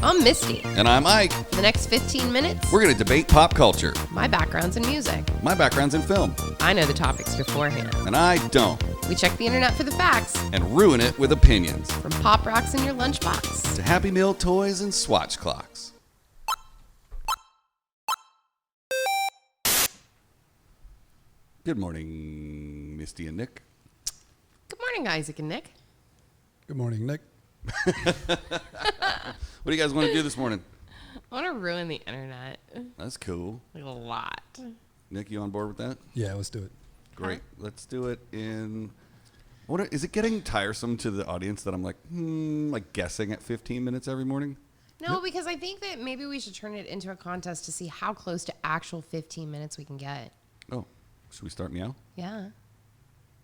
I'm Misty. And I'm Ike. For the next 15 minutes, We're going to debate pop culture. my background's in music. My background's in film. I know the topics beforehand. And I don't. We check the internet for the facts, And ruin it with opinions. from pop rocks in your lunchbox. To Happy Meal toys and swatch clocks. Good morning, Misty and Nick. Good morning, Isaac and Nick. Good morning, Nick. What do you guys want to do this morning? I want to ruin the internet. That's cool. Like a lot. Nick, you on board with that? Yeah, let's do it. Great. Let's do it in... Is it getting tiresome to the audience that I'm like guessing at 15 minutes every morning? No, because I think that maybe we should turn it into a contest to see how close to actual 15 minutes we can get. Oh, should we start meow? Yeah.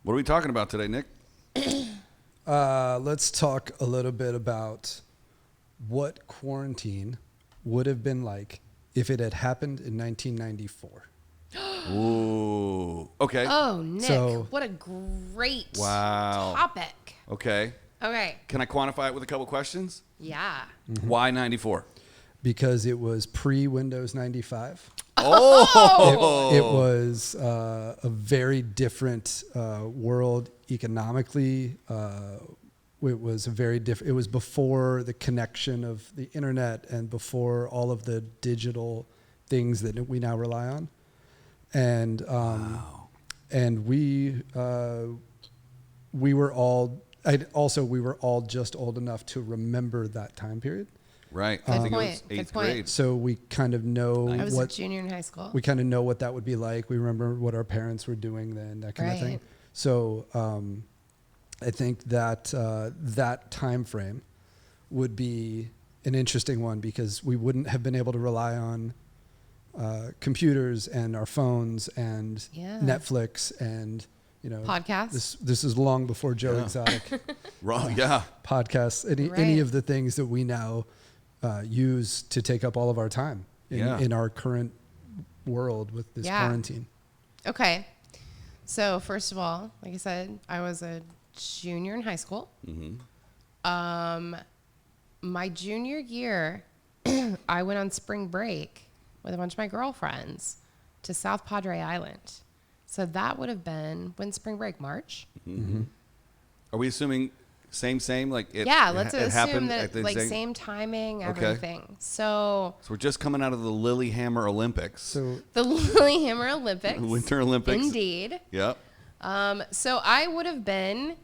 What are we talking about today, Nick? Let's talk a little bit about what quarantine would have been like if it had happened in 1994. Ooh. Okay. Oh, Nick, So- what a great Wow. topic. Okay. Okay. Can I quantify it with a couple questions? Yeah. Why 94? Because it was pre-Windows 95. Oh! It was a very different world economically. It was a very different. It was before the connection of the internet and before all of the digital things that we now rely on. And and we were all. We were all just old enough to remember that time period. Right. Good I think point. it was Good 8th point. grade. So we kind of know I was a what junior in high school. we kind of know what that would be like. We remember what our parents were doing then, that kind of thing. Right. So I think that that time frame would be an interesting one because we wouldn't have been able to rely on computers and our phones and Yeah. Netflix and Podcasts. This is long before Joe Yeah. Exotic Wrong. Yeah. podcasts. Any Right. of the things that we now use to take up all of our time in our current world with this Yeah. quarantine. Okay. So first of all, like I said, I was a junior in high school. Mm-hmm. My junior year, I went on spring break with a bunch of my girlfriends to South Padre Island. So that would have been when spring break, March. Mm-hmm. Are we assuming same? Like it, Yeah, it let's ha- it assume happened that at the like same timing, Okay. everything. So So we're just coming out of the Lillehammer Olympics. So the Lillehammer Olympics. Winter Olympics. Indeed. Yep. So I would have been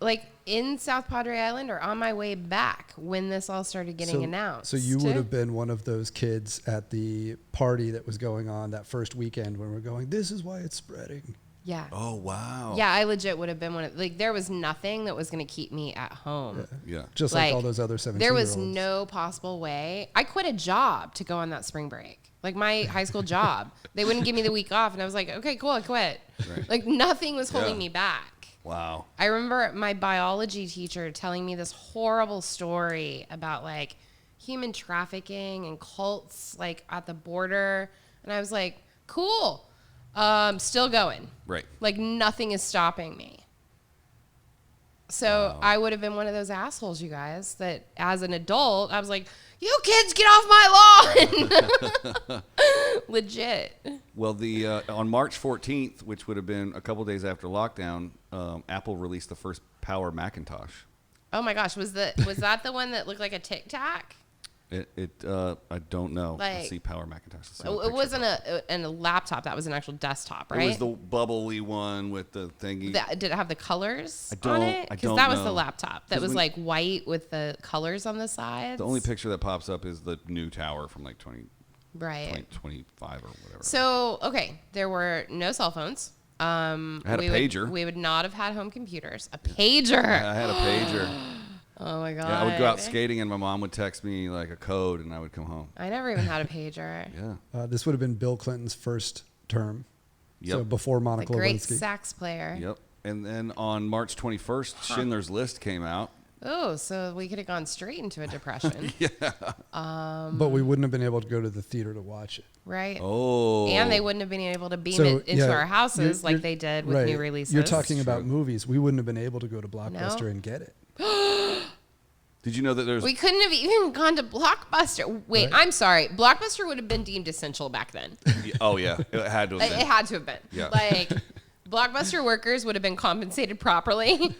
like in South Padre Island or on my way back when this all started getting announced. So you would have been one of those kids at the party that was going on that first weekend when we're going, this is why it's spreading. Yeah. Oh, wow. Yeah, I legit would have been one of, like, there was nothing that was going to keep me at home. Yeah. Just like all those other 17-year-olds. There was no possible way. I quit a job to go on that spring break. Like my high school job. They wouldn't give me the week off. And I was like, okay, cool, I quit. Right. Like nothing was holding Yeah. me back. Wow. I remember my biology teacher telling me this horrible story about like human trafficking and cults like at the border. And I was like, cool. Still going. Right. Like nothing is stopping me. So I would have been one of those assholes, you guys, that as an adult, I was like, you kids get off my lawn. Legit. Well, the on March 14th, which would have been a couple days after lockdown, Apple released the first Power Macintosh. Oh my gosh. Was that the one that looked like a Tic Tac? I don't know. Like- Let's see Power Macintosh. Let's see Oh, what it picture wasn't it a laptop. That was an actual desktop, right? was the bubbly one with the thingy. Did it have the colors I on don't- it? I Because don't that was the know. laptop. That 'Cause was when- like white with the colors on the sides. The only picture that pops up is the new tower from like Right. 2025 or whatever. So, okay, there were no cell phones. I had a pager. We would not have had home computers. A pager. I had a pager. Oh my god. Yeah, I would go out skating and my mom would text me like a code and I would come home. I never even had a pager. Yeah. This would have been Bill Clinton's first term. Yep. So before A Monica great Lewinsky. sax player. Yep. And then on March 21st, Schindler's List came out. Oh, so we could have gone straight into a depression. But we wouldn't have been able to go to the theater to watch it. Right. Oh. And they wouldn't have been able to beam So, it into yeah, our houses you're- like they did with right. new releases. You're talking about True. movies. We wouldn't have been able to go to Blockbuster No. and get it. Did you know that there's... We couldn't have even gone to Blockbuster. Wait, Right. I'm sorry. Blockbuster would have been deemed essential back then. Oh, yeah. It had to have It been. had to have been. Yeah. Like, Blockbuster workers would have been compensated properly.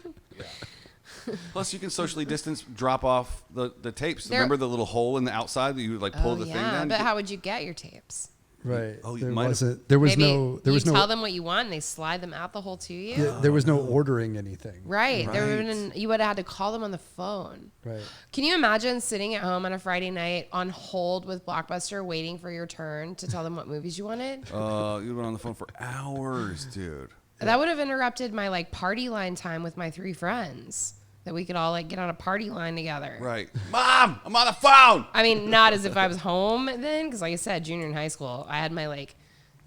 Plus, you can socially distance, drop off the tapes. There- Remember the little hole in the outside that you would, like, pull the thing down? But how would you get your tapes? Right. Oh, you there might have- wasn't. There was Maybe no. There was you no. tell them what you want and they slide them out the hole to you. Yeah, there was no ordering anything. Right. There would have Right. been, you would have had to call them on the phone. Right. Can you imagine sitting at home on a Friday night on hold with Blockbuster waiting for your turn to tell them what movies you wanted? You went on the phone for hours, dude. That would have interrupted my like party line time with my 3 friends that we could all like get on a party line together. Right. Mom, I'm on the phone. I mean, not as if I was home then, because like I said, junior in high school, I had my like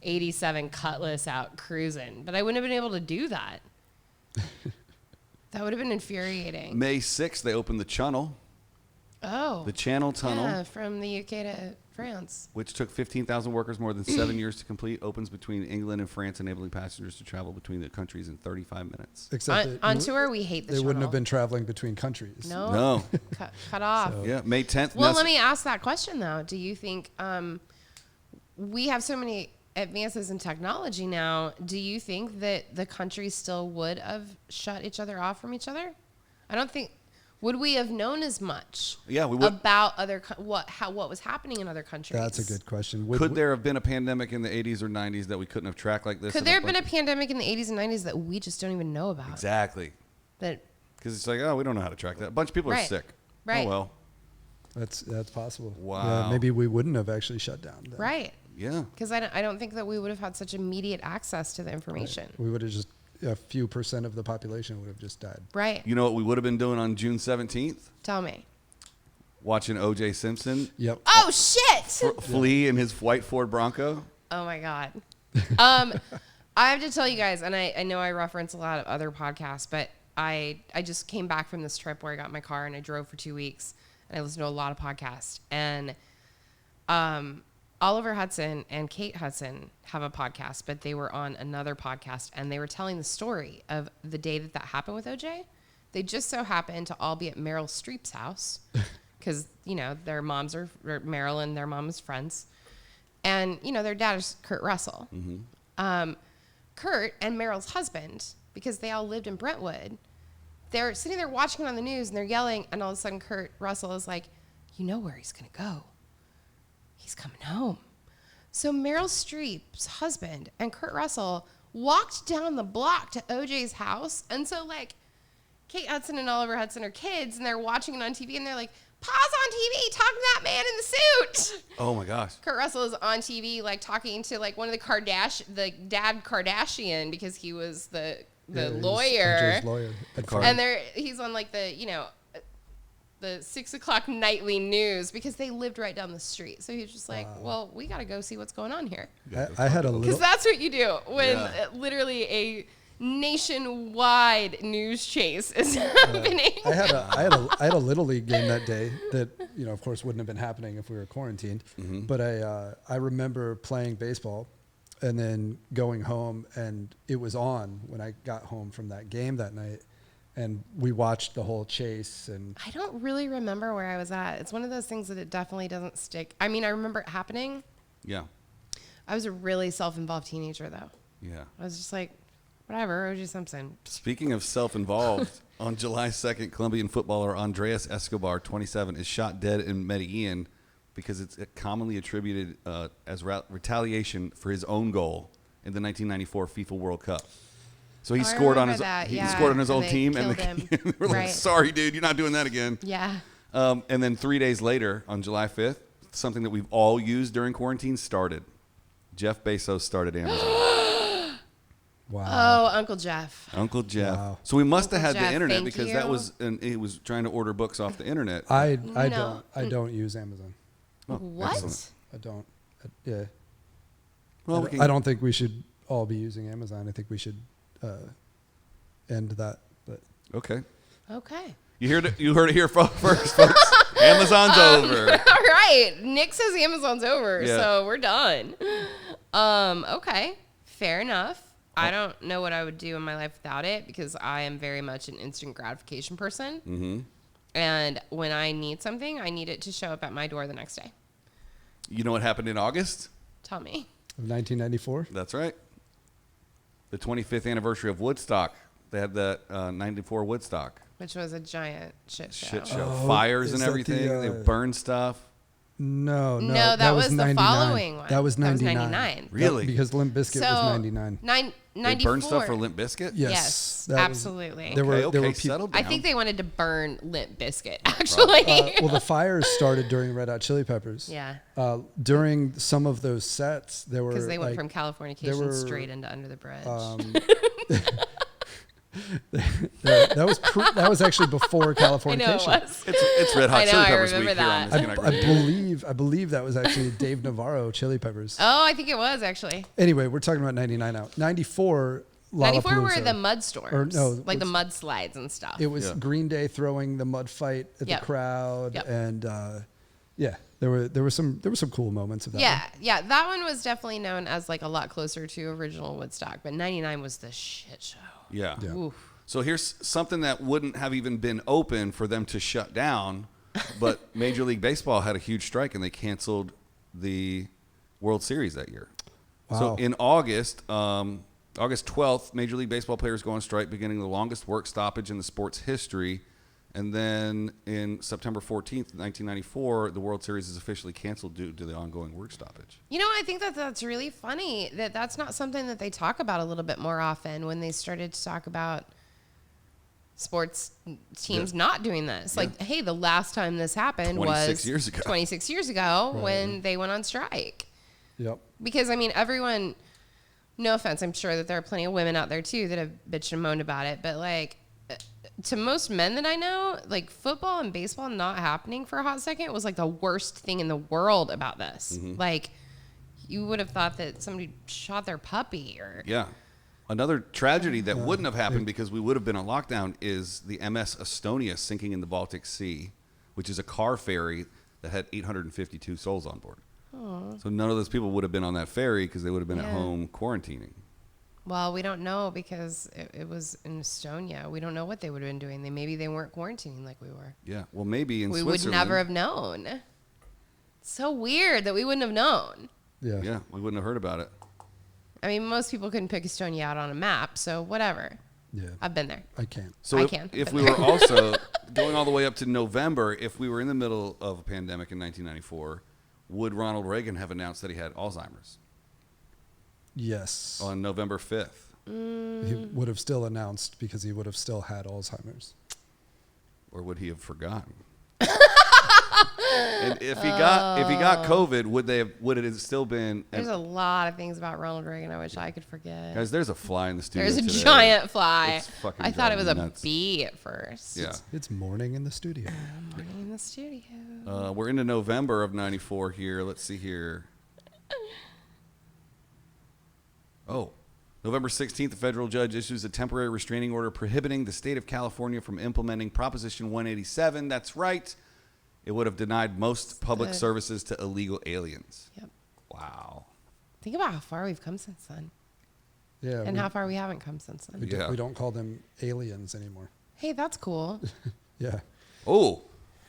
87 Cutlass out cruising, but I wouldn't have been able to do that. That would have been infuriating. May 6th, they opened the Channel, Oh. the Channel Tunnel, Yeah, from the UK to France. which took 15,000 workers more than 7 years to complete, opens between England and France, enabling passengers to travel between the countries in 35 minutes. Except On, that on you- tour, we hate the They wouldn't shuttle. have been traveling between countries. No. No. Cut off. So- Yeah, May 10th. Well, Ness- let me ask that question though. Do you think we have so many advances in technology now? Do you think that the countries still would have shut each other off from each other? I don't think. Would we have known as much? Yeah, we would. About what was happening in other countries? That's a good question. Could there have been a pandemic in the 80s or 90s that we couldn't have tracked like this? Could there have been a pandemic in the 80s and 90s that we just don't even know about? Exactly. That Because it's like, oh, we don't know how to track that. A bunch of people are Right. sick. Right. Oh, well. That's possible. Wow. Yeah, maybe we wouldn't have actually shut down. Then. right? Yeah. Because I don't think that we would have had such immediate access to the information. We would have just a few % of the population would have just died. Right. You know what we would have been doing on June 17th? Tell me. Watching O.J. Simpson Yep. Oh shit! flee in his white Ford Bronco. Oh my god. I have to tell you guys, and I know I reference a lot of other podcasts, but I just came back from this trip where I got in my car and I drove for 2 weeks and I listened to a lot of podcasts. And Oliver Hudson and Kate Hudson have a podcast, but they were on another podcast and they were telling the story of the day that happened with OJ. They just so happened to all be at Meryl Streep's house because, you know, their moms are, or Meryl and their mom is friends. And, you know, their dad is Kurt Russell. Kurt and Meryl's husband, because they all lived in Brentwood, they're sitting there watching it on the news and they're yelling. And all of a sudden, Kurt Russell is like, you know where he's going to go. He's coming home. So Meryl Streep's husband and Kurt Russell walked down the block to OJ's house. And so, like, Kate Hudson and Oliver Hudson are kids and they're watching it on TV and they're like, pause on TV, talking to that man in the suit. Oh my gosh. Kurt Russell is on TV, like talking to like one of the dad Kardashian, because he was the Yeah, he was lawyer. OJ's lawyer. And he's on like the, you know, the 6 o'clock nightly news because they lived right down the street. So he's just like, well, we got to go see what's going on here. I had a Because little. that's what you do when Yeah. literally a nationwide news chase is happening. I had a little league game that day that, you know, of course wouldn't have been happening if we were quarantined. But I remember playing baseball and then going home, and it was on when I got home from that game that night, and we watched the whole chase. And I don't really remember where I was at. It's one of those things that it definitely doesn't stick. I mean, I remember it happening. Yeah. I was a really self-involved teenager, though. Yeah. I was just like, whatever, O.J. Simpson. Speaking of self-involved, on July 2nd, Colombian footballer Andres Escobar, 27, is shot dead in Medellin because it's commonly attributed as retaliation for his own goal in the 1994 FIFA World Cup. So he I scored on remember his that, he yeah, scored on his and old they team, and killed him. we're like, Right. sorry, dude, you're not doing that again. Yeah. And then 3 days later, on July 5th, something that we've all used during quarantine started. Jeff Bezos started Amazon. wow. Oh, Uncle Jeff. Uncle Jeff. Wow. So we must have Uncle had Jeff, the internet thank because you. that was, and he was trying to order books off the internet. I No. don't use Amazon. Oh, What? excellent. I don't. Yeah. Well, we can, I don't think we should all be using Amazon. I think we should end that. But Okay. Okay. You heard it here first, folks. Amazon's over. All right. Nick says Amazon's over, Yeah. so we're done. Okay. Fair enough. I don't know what I would do in my life without it because I am very much an instant gratification person. Mm-hmm. And when I need something, I need it to show up at my door the next day. You know what happened in August? Tell me. Of 1994. That's right. The 25th anniversary of Woodstock. They had that 94 Woodstock. Which was a giant shit show. Shit show. Oh, Fires is and that everything. the, They burned stuff. No, that was the 99. following one. That was 99. That was 99. Really? Because Limp Bizkit was 99. 94. They burned stuff for Limp Bizkit? Yes, that was- absolutely. there were Okay, people. settle down. I think they wanted to burn Limp Bizkit, actually. Well, the fires started during Red Hot Chili Peppers. Yeah. During some of those sets, there were Because they went like, from there Californication were, straight into Under the Bridge. that was actually before I Californication. know it was. It's Red Hot I know, Chili I Peppers remember week here on that. Misty and Ike Radio. I believe that was actually Dave Navarro, Chili Peppers. Oh, I think it was, actually. Anyway, we're talking about 99 now. 94, 94 were Lollapalooza. the mud storms. Or no, like the mud slides and stuff. It was Yeah. Green Day throwing the mud fight at Yep. the crowd, Yep. and yeah, there were some cool moments of that. Yeah, that one was definitely known as like a lot closer to original Woodstock, but 99 was the shit show. Yeah. Yeah. Oof. So here's something that wouldn't have even been open for them to shut down, but Major League Baseball had a huge strike and they canceled the World Series that year. Wow. So in August 12th, Major League Baseball players go on strike, beginning the longest work stoppage in the sport's history. And then in September 14th, 1994, the World Series is officially canceled due to the ongoing work stoppage. You know, I think that that's really funny that that's not something that they talk about a little bit more often when they started to talk about sports teams not doing this. Like, hey, the last time this happened 26 was years ago. 26 years ago when they went on strike. Yep. Because, I mean, everyone, no offense, I'm sure that there are plenty of women out there too that have bitched and moaned about it. But, like, to most men that I know, like, football and baseball not happening for a hot second was, like, the worst thing in the world about this. Mm-hmm. Like, you would have thought that somebody shot their puppy or... Yeah. Another tragedy that wouldn't have happened because we would have been on lockdown is the MS Estonia sinking in the Baltic Sea, which is a car ferry that had 852 souls on board. Aww. So none of those people would have been on that ferry because they would have been at Yeah. home quarantining. Well, we don't know because it was in Estonia. We don't know what they would have been doing. Maybe they weren't quarantining like we were. Yeah. Well, maybe in We would Switzerland. never have known. So weird that we wouldn't have known. Yeah. Yeah, we wouldn't have heard about it. I mean, most people couldn't pick Estonia out on a map, so whatever. Yeah. I've been there. I can't. So I if, can. if But- we were also going all the way up to November, if we were in the middle of a pandemic in 1994, would Ronald Reagan have announced that he had Alzheimer's Yes. on November 5th? He would have still announced because he would have still had Alzheimer's. Or would he have forgotten? And if he got COVID, would it have still been? There's a lot of things about Ronald Reagan I wish I could forget. Guys, there's a fly in the studio. There's a today. giant fly. It's fucking I thought it was a driving me nuts. bee at first. Yeah. It's morning in the studio. Morning in the studio. We're into November of '94 here. Let's see here. Oh, November 16th, a federal judge issues a temporary restraining order prohibiting the state of California from implementing Proposition 187. That's right. It would have denied most public Good. services to illegal aliens. Yep. Wow. Think about how far we've come since then. Yeah. And how far we haven't come since then. Yeah. We don't call them aliens anymore. Hey, that's cool. Yeah. Oh,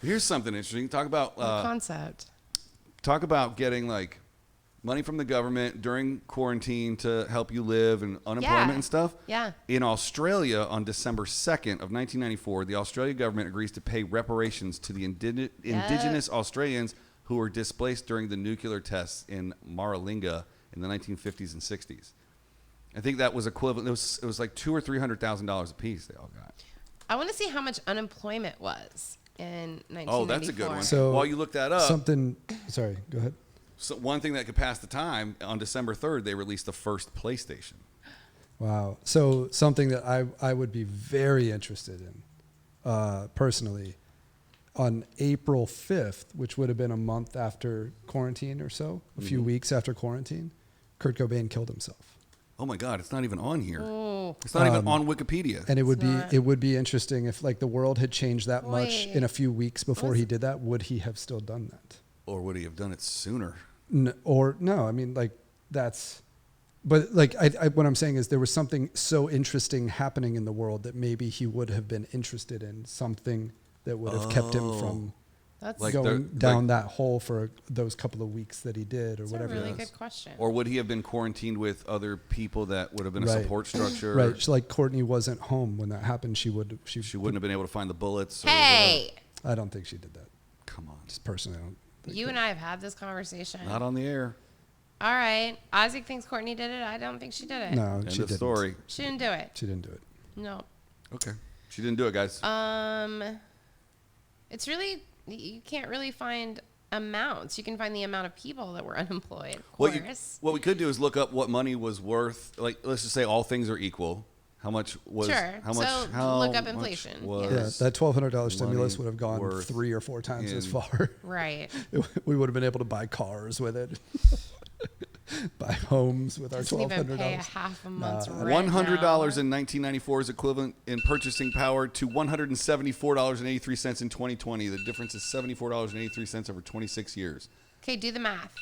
here's something interesting. Talk about Concept. getting like money from the government during quarantine to help you live and unemployment Yeah. and stuff. Yeah. In Australia, on December 2nd of 1994, the Australian government agrees to pay reparations to the indigenous Australians who were displaced during the nuclear tests in Maralinga in the 1950s and 60s. I think that was equivalent. It was like $200,000 or $300,000 a piece. They all got. I want to see how much unemployment was in 1994. Oh, that's a good one. So While you look that up, Sorry, go ahead. so one thing that could pass the time, on December 3rd, they released the first PlayStation. Wow. So something that I would be very interested in, personally, on April 5th, which would have been a month after quarantine or so, a few weeks after quarantine, Kurt Cobain killed himself. Oh my God, it's not even on here. Oh, It's not even on Wikipedia. And not. it would be interesting if like the world had changed that much Wait. in a few weeks before he did that. Would he have still done that? Or would he have done it sooner? No, I mean, like that's, but like what I'm saying is there was something so interesting happening in the world that maybe he would have been interested in something that would have kept him from That's Like going they're- down like- that hole for those couple of weeks that he did, or a whatever. really it was. good question. Or would he have been quarantined with other people that would have been a Right. support structure? Right. So, like Courtney wasn't home when that happened. She wouldn't She have been able to find the bullets. Or Hey, I don't think she did that. Come on. Just personally, I don't think you that. and I have had this conversation. Not on the air. All right. Isaac thinks Courtney did it. I don't think she did it. No, End she of didn't. story. She didn't do it. She didn't do it. No. Okay. She didn't do it, guys. It's really, you can't really find amounts. You can find the amount of people that were unemployed, of course. What we could do is look up what money was worth. Like, let's just say all things are equal. How much was? Sure. How much? So how look up much inflation. Yeah, Was that $1,200 stimulus money would have gone worth 3 or 4 times as in- far. Right. We would have been able to buy cars with it, buy homes with our Doesn't even pay a $1,200. half a month's rent. $100 now. in 1994 is equivalent in purchasing power to $174.83 in 2020. The difference is $74.83 over 26 years. Okay, do the math.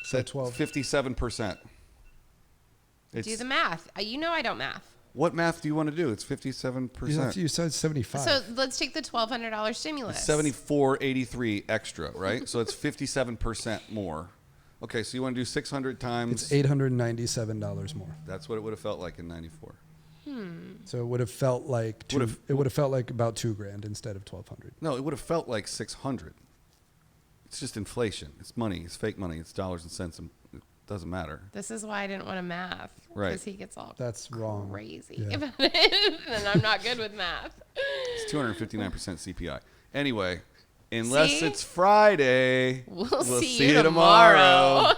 So 12. 57%. Do the math. You know I don't math. What math do you want to do? It's 57%. You said 75. So let's take the $1,200 stimulus. 74.83 extra, right? So it's 57% more. Okay, so you want to do 600 times. it's $897 more. That's what it would have felt like in 94. So it would have felt like it would have felt like about $2,000 instead of 1,200. No, it would have felt like 600. It's just inflation. It's money. It's fake money. It's dollars and cents. And it doesn't matter. This is why I didn't want to math. Right. Because he gets all That's wrong. crazy Yeah. about it. And I'm not good with math. It's 259% CPI. Anyway, unless See? it's Friday, We'll see you tomorrow.